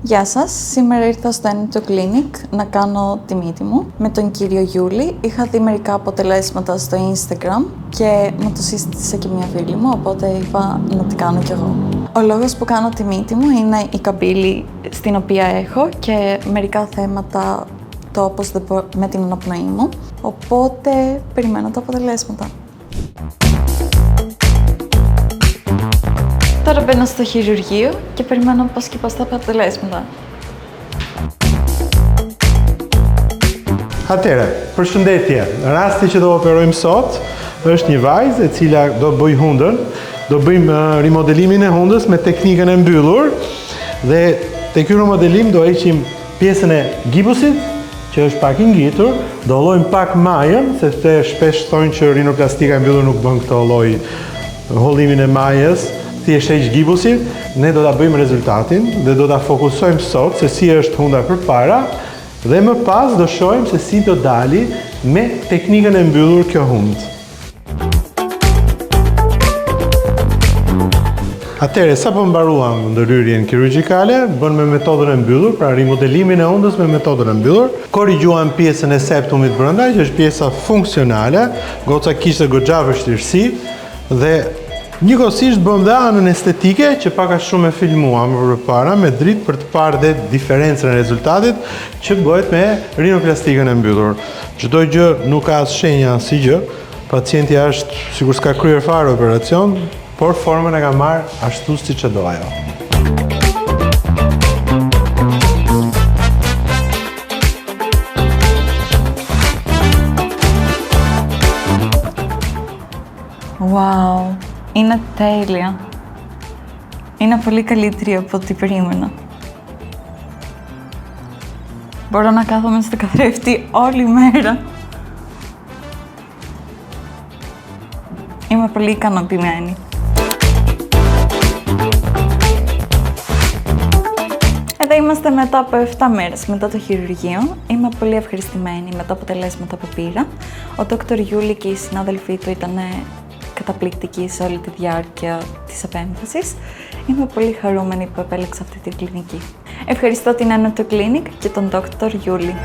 Γεια σας, σήμερα ήρθα στο Enneto Clinic να κάνω τη μύτη μου με τον κύριο Γιούλη. Είχα δει μερικά αποτελέσματα στο Instagram και μου το σύστησε και μια φίλη μου, οπότε είπα να τη κάνω κι εγώ. Ο λόγος που κάνω τη μύτη μου είναι η καμπύλη στην οποία έχω και μερικά θέματα όπως με την αναπνοή μου, οπότε περιμένω τα αποτελέσματα. Τώρα μπαίνω στο χειρουργείο και περιμένω πώς και πώς τα αποτελέσματα. Atëre, përshëndetje. Rasti që do operojmë sot është një vajzë e cila do bëj hundën. Do bëjmë rimodelimin e hundës me teknikën e mbyllur dhe te ky rimodelim do heqim pjesën e gibusit që është pak i ngjitur, do hollojmë pak majën, sepse shpesh thonë që rinoplastika e mbyllur nuk bën këtë hollimin e majës. Thjesht heq gibusin, ne do ta bëjmë rezultatin dhe do ta fokusojmë sot se si është hunda përpara dhe më pas do shohim se si do dali me teknikën e mbyllur kjo hundë. Atëre, sapo mbaruam ndërhyrjen kirurgjikale, bën me metodën e mbyllur, pra rimodelimin e hundës me metodën e mbyllur. Korrigjuam pjesën e septumit brenda, që është pjesa funksionale, goca kishte goxha vështirësi dhe njëkohësisht bëm dhe anën estetike që pak a shumë e filmuam përpara me dritë për të parë dhe diferencën e rezultatit që bëhet me rinoplastikën e mbyllur. Çdo gjë nuk ka as shenja si gjë. Pacienti është sikur s'ka kryer fare operacion, por formën e ka marrë ashtu siç e do ajo. Wow! Είναι τέλεια. Είναι πολύ καλύτερη από ό,τι περίμενα. Μπορώ να κάθομαι στο καθρέφτη όλη μέρα. Είμαι πολύ ικανοποιημένη. Εδώ είμαστε μετά από 7 μέρες μετά το χειρουργείο. Είμαι πολύ ευχαριστημένη με τα αποτελέσματα που πήρα. Ο Dr. Γιούλη και οι συνάδελφοί του ήταν καταπληκτική σε όλη τη διάρκεια της επέμβασης. Είμαι πολύ χαρούμενη που επέλεξα αυτή τη κλινική. Ευχαριστώ την Enneto Clinic και τον Dr. Γιούλη.